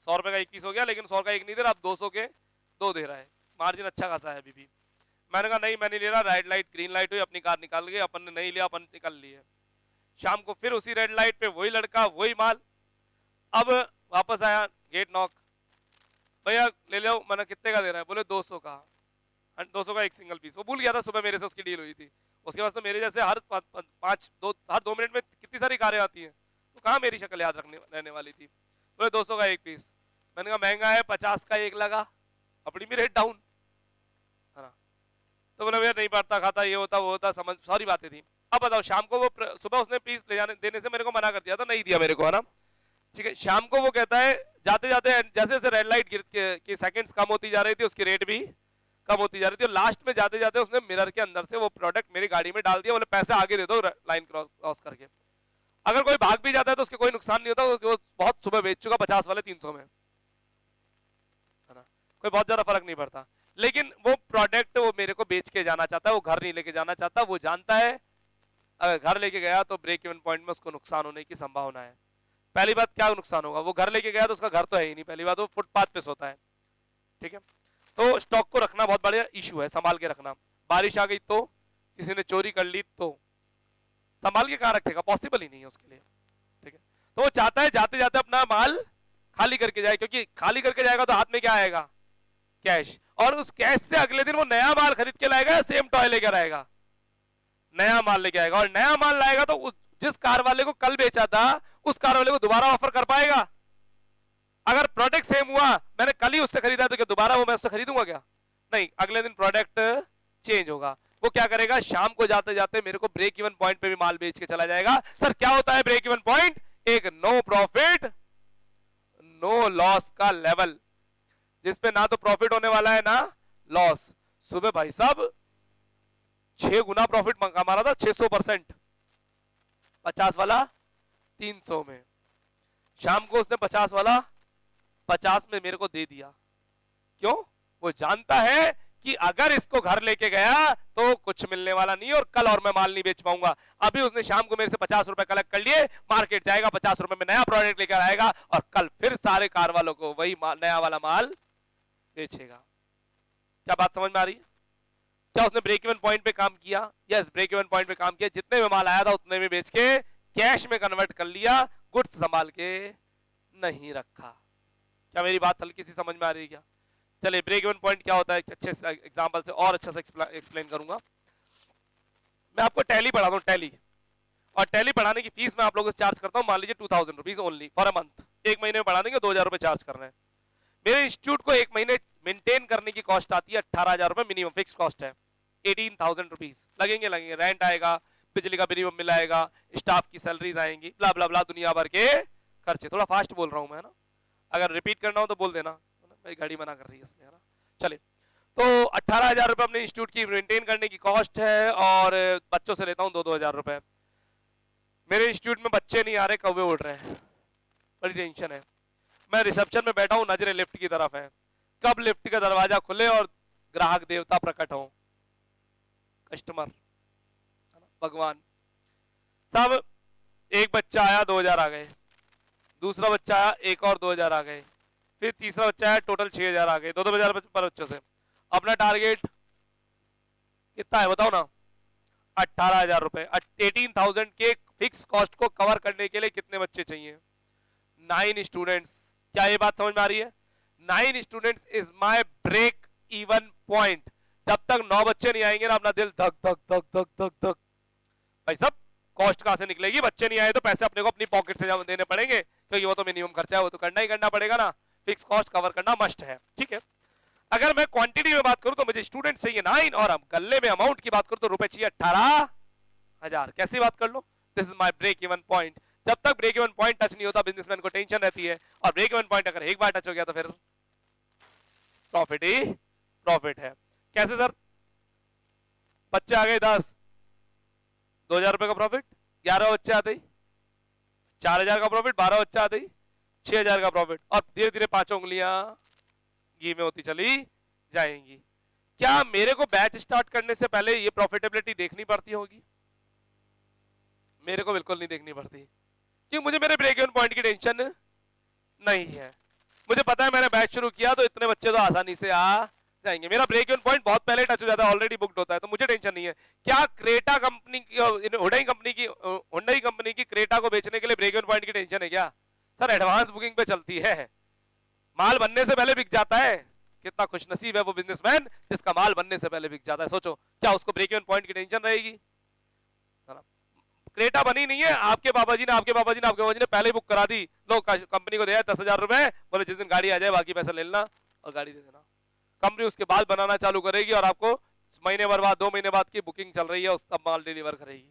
100 रुपए का एक पीस हो गया, लेकिन 100 का एक नहीं दे रहा, अब 200 के 2 दे रहा है। मार्जिन अच्छा खासा है अभी भी। मैंने कहा नहीं मैं नहीं ले रहा, रेड लाइट ग्रीन लाइट हुई, अपनी कार निकाल गए, अपन ने नहीं लिया, अपन निकाल लिए। शाम को फिर उसी रेड लाइट पे वही लड़का, वही माल। अब वापस आया, गेट नॉक, भैया ले लो। मैंने कितने का दे रहा है? बोले 200 का। 200 का एक सिंगल पीस। वो भूल गया था सुबह मेरे से उसकी डील हुई थी। उसके पास तो मेरे जैसे हर 2 मिनट में कितनी सारी कारें आती हैं, तो कहाँ मेरी शक्ल याद रहने वाली थी। बोले 200 का एक पीस। मैंने कहा महंगा है, 50 का एक लगा, अपनी भी रेट डाउन, है ना? तो बोले भैया नहीं पड़ता खाता, ये होता वो होता, समझ सारी बातें थी। अब बताओ, शाम को वो सुबह उसने पीस ले जाने देने से मेरे को मना कर दिया था, नहीं दिया मेरे को, है ना? ठीक है, शाम को वो कहता है जाते जाते जैसे जैसे रेड लाइट की सेकंड्स कम होती जा रही थी, उसकी रेट भी कम होती जा रही थी, और लास्ट में जाते जाते उसने मिरर के अंदर से वो प्रोडक्ट मेरी गाड़ी में डाल दिया। बोले पैसे आगे दे दो लाइन क्रॉस करके। अगर कोई भाग भी जाता है तो उसके कोई नुकसान नहीं होता, वो बहुत सुबह बेच चुका 50 वाले 300 में, है ना? कोई बहुत ज्यादा फर्क नहीं पड़ता। लेकिन वो प्रोडक्ट वो मेरे को बेच के जाना चाहता है, वो घर नहीं लेके जाना चाहता। वो जानता है अगर घर लेके गया तो ब्रेक इवन पॉइंट में उसको नुकसान होने की संभावना है। पहली बात क्या नुकसान होगा? वो घर लेके गया तो उसका घर तो है ही नहीं, पहली बात वो फुटपाथ पे सोता है। ठीक है, तो स्टॉक को रखना बहुत बड़ा इशू है, संभाल के रखना। बारिश आ गई तो, किसी ने चोरी कर ली तो संभाल के कहां रखेगा? पॉसिबल ही नहीं है उसके लिए। ठीक है, तो वो चाहता है जाते जाते अपना माल खाली करके जाए, क्योंकि खाली करके जाएगा तो हाथ में क्या आएगा? कैश। और उस कैश से अगले दिन वो नया माल खरीद के लाएगा या सेम टॉय लेकर आएगा? नया माल लेके आएगा। और नया माल लाएगा तो जिस कार वाले को कल बेचा था उस कार वाले को दोबारा ऑफर कर पाएगा? अगर प्रोडक्ट सेम हुआ, मैंने कल ही उससे खरीदा, तो क्या दोबारा वो मैं उससे खरीदूंगा क्या? नहीं, अगले दिन प्रोडक्ट चेंज होगा। वो क्या करेगा? शाम को जाते जाते मेरे को ब्रेक इवन पॉइंट पे भी माल बेच के चला जाएगा। सर क्या होता है ब्रेक इवन पॉइंट? एक नो प्रॉफिट नो लॉस का लेवल, जिसपे ना तो प्रॉफिट होने वाला है ना लॉस। सुबह भाई साहब 6 गुना प्रॉफिट कमा रहा था, 600%। 50 वाला 300 में, शाम को उसने 50 वाला 50 में मेरे को दे दिया। क्यों? वो जानता है कि अगर इसको घर लेके गया तो कुछ मिलने वाला नहीं, और कल और मैं माल नहीं बेच पाऊंगा। अभी उसने शाम को मेरे से 50 रुपए कलेक्ट कर लिए, मार्केट जाएगा, 50 रुपए में नया प्रोडक्ट लेकर आएगा, और कल फिर सारे कार वालों को वही नया वाला माल बेचेगा। क्या बात समझ में आ रही है? क्या उसने ब्रेक इवन पॉइंट पे काम किया? यस, ब्रेक इवन पॉइंट पे काम किया। जितने में माल आया था उतने में बेच के कैश में कन्वर्ट कर लिया, गुड्स संभाल के नहीं रखा। क्या मेरी बात हल्की सी समझ में आ रही है क्या? चलिए, ब्रेक इवन पॉइंट क्या होता है अच्छे से एग्जांपल से और अच्छा से एक्सप्लेन करूंगा। मैं आपको टैली पढ़ा दूं, टैली। और टैली पढ़ाने की फीस मैं आप लोगों से चार्ज करता हूं, मान लीजिए 2000 rupees only for a month. एक महीने में पढ़ा देंगे, 2000 रुपए चार्ज कर रहे हैं। मेरे इंस्टीट्यूट को एक महीने मेंटेन करने की कॉस्ट आती है 18,000 रुपए, मिनिमम फिक्स कॉस्ट है। 18,000 रुपीज लगेंगे, रेंट आएगा, बिजली का मिनिमम बिल आएगा, स्टाफ की सैलरीज आएंगी, ब्ला ब्ला ब्ला, दुनिया भर के खर्चे। थोड़ा फास्ट बोल रहा हूं मैं ना, अगर रिपीट करना हो तो बोल देना, भाई गाड़ी मना कर रही है इसलिए, है ना? चलिए, तो 18,000 रुपए अपने इंस्टीट्यूट की मेंटेन करने की कॉस्ट है, और बच्चों से लेता हूँ 2-2 हजार रुपए। मेरे इंस्टीट्यूट में बच्चे नहीं आ रहे, कौवे उड़ रहे हैं, बड़ी टेंशन है। मैं रिसेप्शन में बैठा हूँ, नजरें लिफ्ट की तरफ है, कब लिफ्ट का दरवाजा खुले और ग्राहक देवता प्रकट हो, कस्टमर, भगवान। सब एक बच्चा आया 2000 आ गए, दूसरा बच्चा आया एक और 2000 आ गए, फिर तीसरा बच्चा आया टोटल 6000 आ गए, 2-2 हजार पर बच्चों से। अपना टारगेट कितना है बताओ ना, 18,000 रुपए। 18,000 के फिक्स कॉस्ट को कवर करने के लिए कितने बच्चे चाहिए? 9 स्टूडेंट्स। क्या ये बात समझ में आ रही है? 9 students is my break even point. जब तक 9 बच्चे नहीं आएंगे ना, अपना दिल धक धक धक धक धक धक। भाई सब कॉस्ट कहां से निकलेगी? बच्चे नहीं आए तो पैसे अपने को अपनी पॉकेट से देने पड़ेंगे, क्योंकि वो तो मिनिमम खर्चा है, वो तो करना ही करना पड़ेगा ना। फिक्स कॉस्ट कवर करना मस्ट है, ठीक है। अगर मैं क्वांटिटी में बात करूं तो मुझे स्टूडेंट चाहिए 9, और हम गल्ले में अमाउंट की बात करूं तो रुपए चाहिए 18,000। कैसी बात कर लो? This is my break even point. जब तक ब्रेक इवन पॉइंट टच नहीं होता बिजनेसमैन को टेंशन रहती है, और ब्रेक इवन पॉइंट अगर एक बार टच हो गया तो फिर प्रॉफिट ही प्रॉफिट है। कैसे सर? बच्चे आ गए 10, 2,000 रुपए का प्रॉफिट, 11 बच्चे आते ही 4,000 का प्रॉफिट, 12 बच्चे आते ही 6,000 का प्रॉफिट, और धीरे धीरे 5 उंगलियां घी में होती चली जाएंगी। क्या मेरे को बैच स्टार्ट करने से पहले ये प्रॉफिटेबिलिटी देखनी पड़ती होगी? मेरे को बिल्कुल नहीं देखनी पड़ती, क्योंकि मुझे मेरे ब्रेक इवन पॉइंट की टेंशन नहीं है। मुझे पता है मैंने बैच शुरू किया तो इतने बच्चे तो आसानी से आ जाएंगे। मेरा ब्रेक इवन पॉइंट बहुत पहले टच हो जाता है, ऑलरेडी बुक्ड होता है, तो मुझे टेंशन नहीं है। क्या क्रेटा कंपनी की, हुंडई कंपनी की क्रेटा को बेचने के लिए ब्रेक इवन पॉइंट की टेंशन है क्या? सर एडवांस बुकिंग पे चलती है, माल बनने से पहले बिक जाता है। कितना खुशनसीब है वो बिजनेसमैन जिसका माल बनने से पहले बिक जाता है। सोचो, क्या उसको ब्रेक इवन पॉइंट की टेंशन रहेगी? क्रेटा बनी नहीं है, आपके बाबा जी ने पहले बुक करा दी, लो कंपनी को दिया 10,000 रुपए, बोले जिस दिन गाड़ी आ जाए बाकी पैसा ले लेना और गाड़ी दे देना। कंपनी उसके बाद बनाना चालू करेगी और आपको महीने भर बाद, 2 महीने बाद की बुकिंग चल रही है, उस तब माल डिलीवर करेगी।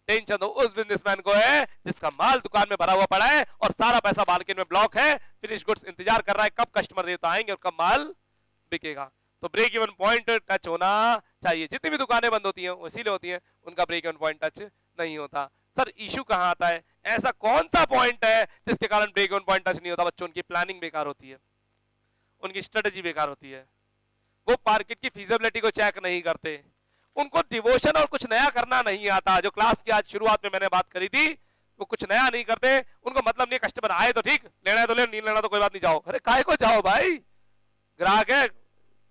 टेंशन तो उस बिजनेसमैन को है जिसका माल दुकान में भरा हुआ पड़ा है और सारा पैसा मार्केट में ब्लॉक है, फिनिश गुड्स इंतजार कर रहा है कब कस्टमर देवता आएंगे और कब माल बिकेगा। तो ब्रेक इवन पॉइंट टच होना चाहिए। जितनी भी दुकानें बंद होती हैं वो इसीलिए होती हैं, उनका ब्रेक इवन पॉइंट टच नहीं होता। सर इशू कहां आता है? ऐसा कौन सा पॉइंट है जिसके कारण ब्रेक इवन पॉइंट टच नहीं होता? बच्चों, उनकी प्लानिंग बेकार होती है, उनकी स्ट्रेटजी बेकार होती है, वो मार्केट की फीजिबिलिटी को चेक नहीं करते, उनको डिवोशन और कुछ नया करना नहीं आता। जो क्लास की आज शुरुआत में मैंने बात करी थी, वो कुछ नया नहीं करते, उनको मतलब नहीं कस्टमर आए तो ठीक, लेना है तो ले, नहीं लेना तो कोई बात नहीं, जाओ। अरे काहे को जाओ भाई, ग्राहक है,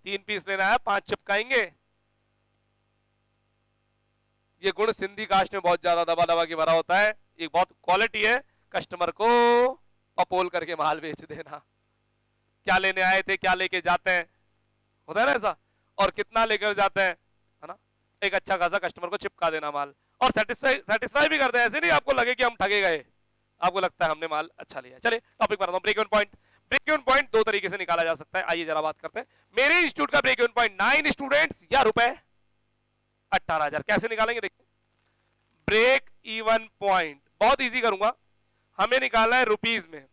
3 पीस लेना है, 5 चिपकाएंगे। ये गुण सिंधी कास्ट में बहुत ज्यादा दबा दबा के भरा होता है। एक बहुत क्वालिटी है कस्टमर को अपोल करके माल बेच देना। क्या लेने आए थे, क्या लेके जाते हैं, होता है ना ऐसा, और कितना लेकर जाते हैं, है ना। एक अच्छा खासा कस्टमर को चिपका देना माल, और सेटिस्फाई भी करते हैं। ऐसे नहीं आपको लगे कि हम ठगे गए, आपको लगता है हमने माल अच्छा लिया। चलिए टॉपिक पर आता हूं, break even point. Break even point 2 तरीके से निकाला जा सकता है, आइए जरा बात करते हैं। मेरे इंस्टीट्यूट का ब्रेक इवन पॉइंट 9 स्टूडेंट्स या रुपए 18,000। कैसे निकालेंगे? देखिए, ब्रेक इवन पॉइंट बहुत इजी करूंगा, हमें निकालना है रुपीज में।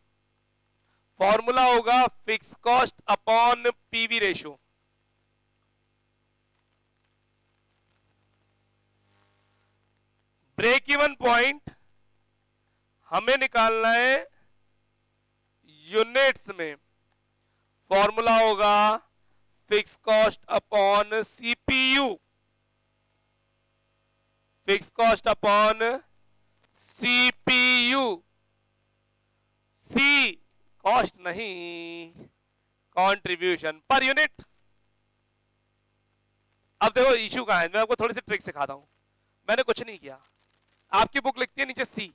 फॉर्मूला होगा fix cost upon PV ratio. Break even point हमें निकालना है यूनिट्स में, फॉर्मूला होगा fix cost upon CPU. Fix cost upon CPU. C cost नहीं, कंट्रीब्यूशन पर यूनिट। अब देखो इशू कहां है, मैं आपको थोड़ी सी ट्रिक सिखाता हूं। मैंने कुछ नहीं किया, आपकी बुक लिखती है नीचे सी,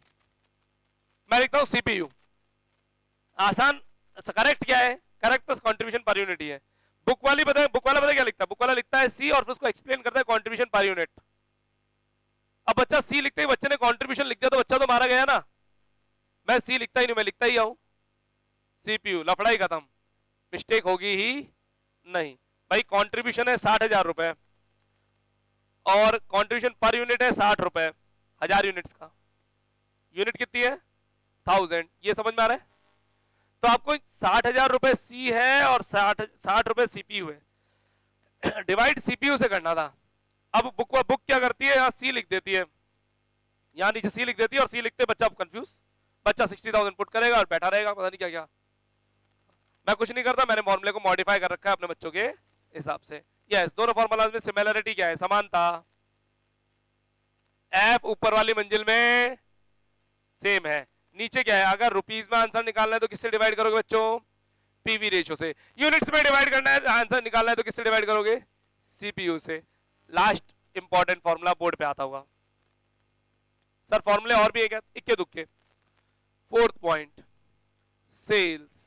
मैं लिखता हूं सीपीयू। आसान, करेक्ट क्या है? करेक्ट तो कंट्रीब्यूशन पर यूनिट ही है। बुक वाला पता क्या लिखता है? बुक वाला लिखता है सी और फिर उसको एक्सप्लेन करता है कंट्रीब्यूशन पर यूनिट। अब बच्चा सी लिखते ही बच्चे ने कंट्रीब्यूशन लिख दिया तो बच्चा तो मारा गया ना। मैं सी लिखता ही नहीं, मैं लिखता ही आऊं सीपीयू, लफड़ाई खत्म, मिस्टेक होगी ही नहीं। भाई कंट्रीब्यूशन है 60,000 रुपए और कंट्रीब्यूशन पर यूनिट है 60 रुपए, 1000 यूनिट्स का। यूनिट कितनी है? 1000। ये समझ में आ रहा है? तो आपको 60,000 रुपए सी है और 60 रुपए सीपीयू है। डिवाइड सीपीयू से करना था। अब बुक क्या करती है, यहां सी लिख देती है, यहां नीचे सी लिख देती है, और सी लिखते बच्चा कंफ्यूज, बच्चा 60,000 पुट करेगा और बैठा रहेगा, पता नहीं क्या क्या। मैं कुछ नहीं करता, मैंने फॉर्मूले को मॉडिफाई कर रखा है अपने बच्चों के हिसाब से। यस, दोनों फॉर्मूलाज में सिमिलरिटी क्या है, समानता। एफ ऊपर वाली मंजिल में सेम है, नीचे क्या है, अगर रुपीज में आंसर निकालना है तो किससे डिवाइड करोगे बच्चों, पीवी रेशो से। यूनिट्स में डिवाइड करना है, आंसर निकालना है तो किससे डिवाइड करोगे, सीपीयू से। लास्ट इंपॉर्टेंट फॉर्मूला बोर्ड पे आता होगा। सर फॉर्मूले और भी है क्या, इक्के दुक्के। Fourth point, sales.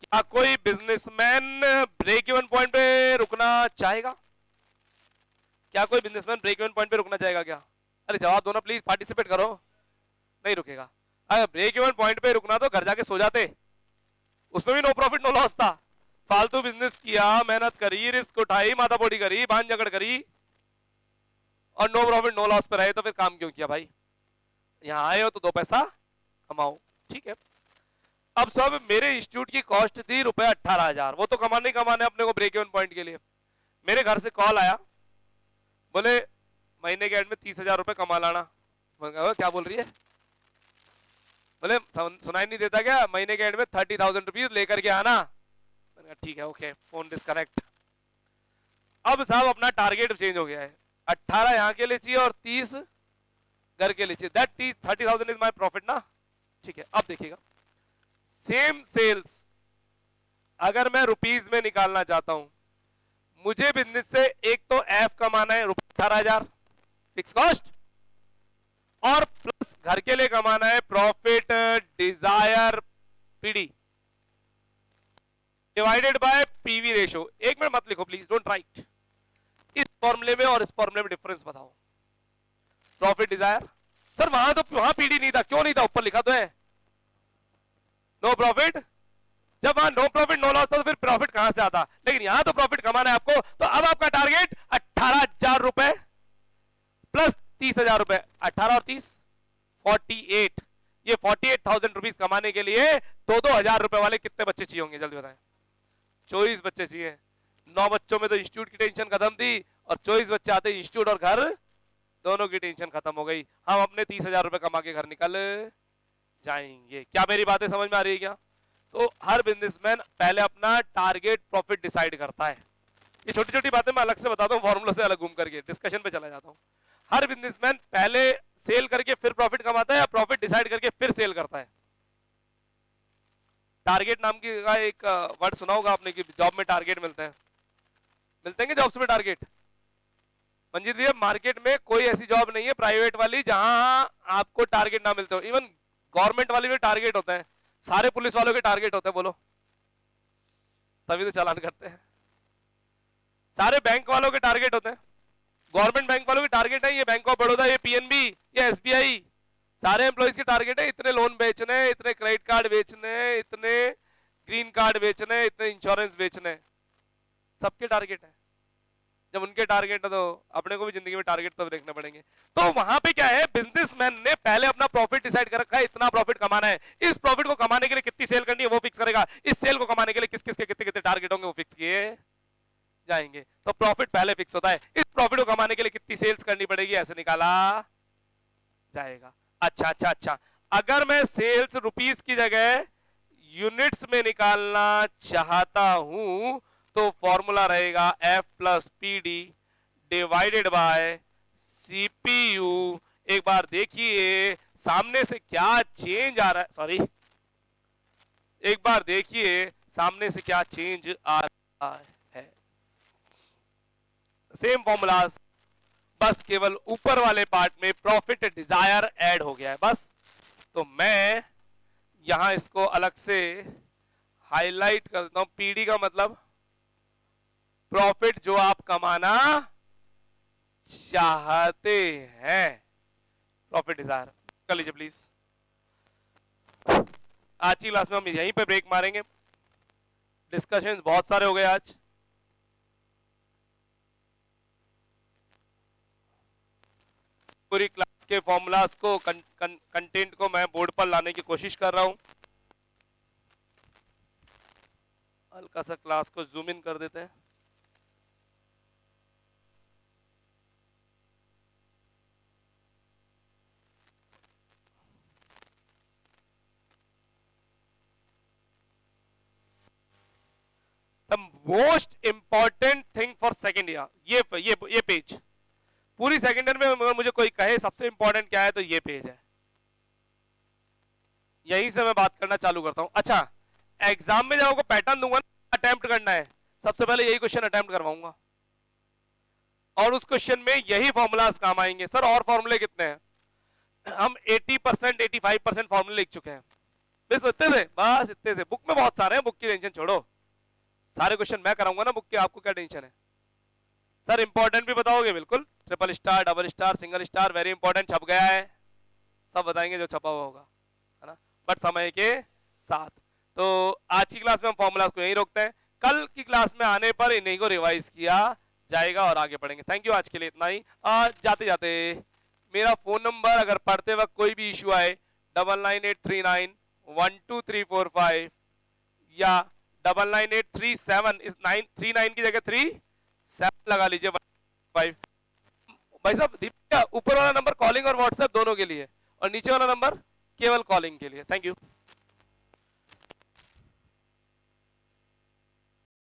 क्या कोई बिजनेसमैन ब्रेक इवन पॉइंट पे रुकना चाहेगा, क्या कोई बिजनेसमैन ब्रेक इवन पॉइंट पे रुकना चाहेगा क्या? अरे जवाब दो ना प्लीज, पार्टिसिपेट करो। नहीं रुकेगा। अगर ब्रेक इवन पॉइंट पे रुकना तो घर जाके सो जाते, उसमें भी नो प्रॉफिट नो लॉस था। फालतू बिजनेस किया, मेहनत करी, रिस्क उठाई, माथा बोटी करी, बांध झगड़ करी और नो प्रॉफिट नो लॉस पे रहे, तो फिर काम क्यों किया भाई? यहां आए हो तो 2 पैसा कमाओ, ठीक है। अब सब मेरे इंस्टीट्यूट की कॉस्ट थी रुपए 18,000, वो तो कमाने अपने को ब्रेक इवन पॉइंट के लिए। मेरे घर से कॉल आया, बोले महीने के एंड में 30,000 रुपए कमा लाना। क्या बोल रही है? बोले सुनाई नहीं देता क्या, महीने के एंड में 30,000 रुपीज लेकर के आना। ठीक है, ओके, फोन डिस्कनेक्ट। अब साहब अपना टारगेट चेंज हो गया है, 18 यहाँ के लिए चाहिए और 30 घर के लिए चाहिए। दैट 30,000 इज माय प्रॉफिट ना, ठीक है। अब देखिएगा, सेम सेल्स अगर मैं रुपीज में निकालना चाहता हूं, मुझे बिजनेस से एक तो एफ कमाना है रुपये 18,000 फिक्स कॉस्ट, और प्लस घर के लिए कमाना है profit desire PD divided by PV ratio. एक मिनट मत लिखो प्लीज, डोंट राइट। इस फॉर्मूले में और इस फॉर्मूले में डिफरेंस बताओ। प्रॉफिट डिजायर, सर वहां पीडी नहीं था, क्यों नहीं था? ऊपर लिखा तो है नो प्रॉफिट। जब वहां नो प्रॉफिट नो लॉस था तो फिर प्रॉफिट कहां से आता? लेकिन यहां तो प्रॉफिट कमाना है आपको, तो अब आपका टारगेट 18,000 रुपए प्लस 30,000 रुपए, 18 और 30 48। ये 48,000 रुपीज कमाने के लिए 2,000 रुपए वाले कितने बच्चे चाहिए होंगे, जल्दी बताएं। 24 बच्चे चाहिए। 9 बच्चों में तो इंस्टीट्यूट की टेंशन खत्म थी, और 24 बच्चे आते इंस्टीट्यूट और घर दोनों की टेंशन खत्म हो गई। हम अपने 30,000 रुपए कमा के घर निकल जाएंगे। क्या मेरी बातें समझ में आ रही है क्या? तो हर बिजनेसमैन पहले अपना टारगेट प्रॉफिट डिसाइड करता है। ये छोटी छोटी बातें मैं अलग से बताता हूँ, फॉर्मूला से अलग घूम करके डिस्कशन पे चला जाता हूँ। हर बिजनेसमैन पहले सेल करके फिर प्रॉफिट कमाता है, या प्रॉफिट डिसाइड करके फिर सेल करता है? टारगेट नाम की का एक वर्ड सुना होगा आपने कि जॉब में टारगेट मिलते हैं जॉब्स में टारगेट। मंजीत भैया, मार्केट में कोई ऐसी जॉब नहीं है प्राइवेट वाली जहां आपको टारगेट ना मिलते हो। इवन गवर्नमेंट वाली में टारगेट होता है, सारे पुलिस वालों के टारगेट होते हैं, बोलो तभी तो चालान करते हैं। सारे बैंक वालों के टारगेट होते हैं, गवर्नमेंट बैंक वालों के टारगेट है, ये बैंक ऑफ बड़ौदा, ये पीएनबी, ये एसबीआई, सारे एम्प्लॉइज के टारगेट है इतने लोन बेचने, इतने क्रेडिट कार्ड बेचने, इतने ग्रीन कार्ड बेचने, इतने इंश्योरेंस बेचने, सबके टारगेट है। जब उनके टारगेट है तो अपने को भी जिंदगी में टारगेट तो देखने पड़ेंगे। तो वहां पे क्या है, बिजनेसमैन ने पहले अपना प्रॉफिट डिसाइड कर रखा है, इतना प्रॉफिट कमाना है। इस प्रॉफिट को कमाने के लिए कितनी सेल करनी है वो फिक्स करेगा, इस सेल को कमाने के लिए किस किस के कितने कितने टारगेट होंगे वो फिक्स किए जाएंगे। तो प्रॉफिट पहले फिक्स होता है, इस प्रॉफिट को कमाने के लिए कितनी सेल्स करनी पड़ेगी ऐसे निकाला जाएगा। अच्छा अच्छा अच्छा, अगर मैं सेल्स रुपीस की जगह यूनिट्स में निकालना चाहता हूं तो फॉर्मूला रहेगा F plus P D divided by CPU. एक बार देखिए सामने से क्या चेंज आ रहा है, सॉरी एक बार देखिए सामने से क्या चेंज आ रहा है। सेम फॉर्मूलाज, बस केवल ऊपर वाले पार्ट में प्रॉफिट डिजायर ऐड हो गया है बस। तो मैं यहां इसको अलग से हाईलाइट करता हूं। पीडी का मतलब प्रॉफिट जो आप कमाना चाहते हैं, प्रॉफिट डिजायर कर लीजिए प्लीज। आज की क्लास में हम यहीं पे ब्रेक मारेंगे, डिस्कशंस बहुत सारे हो गए आज। पूरी क्लास के फॉर्मूलाज को कंटेंट को मैं बोर्ड पर लाने की कोशिश कर रहा हूं। हल्का सा क्लास को जूम इन कर देते हैं। Most important thing for second year, ये पेज पूरी सेकेंड ईयर में अगर मुझे कोई कहे सबसे इंपॉर्टेंट क्या है तो ये पेज है। यहीं से मैं बात करना चालू करता हूं। अच्छा, एग्जाम में जब आपको पैटर्न दूंगा ना, अटेम्प्ट करना है, सबसे पहले यही क्वेश्चन अटेम्प्ट करवाऊंगा और उस क्वेश्चन में यही फॉर्मूलाज काम आएंगे। सर और फॉर्मूले कितने हैं? हम 80% 85% फॉर्मूले लिख चुके हैं, बस इतने से, बस इतने से। बुक में बहुत सारे हैं, बुक की टेंशन छोड़ो, सारे क्वेश्चन मैं कराऊंगा ना बुक के, आपको क्या टेंशन है? सर इंपॉर्टेंट भी बताओगे? बिल्कुल, triple star, double star, single star, very important छप गया है, सब बताएंगे जो छपा हुआ होगा, है ना, बट समय के साथ। तो आज की क्लास में हम फॉर्मूलाज को यहीं रोकते हैं, कल की क्लास में आने पर इन्हीं को रिवाइज किया जाएगा और आगे पढ़ेंगे। थैंक यू, आज के लिए इतना ही। जाते जाते मेरा फोन नंबर अगर पढ़ते वक्त कोई भी इश्यू आए 9983912345 या 998379 इस 939 की जगह 37 लगा लीजिए 5। भाई साहब ऊपर वाला नंबर कॉलिंग और व्हाट्सएप दोनों के लिए और नीचे वाला नंबर केवल कॉलिंग के लिए। Thank you.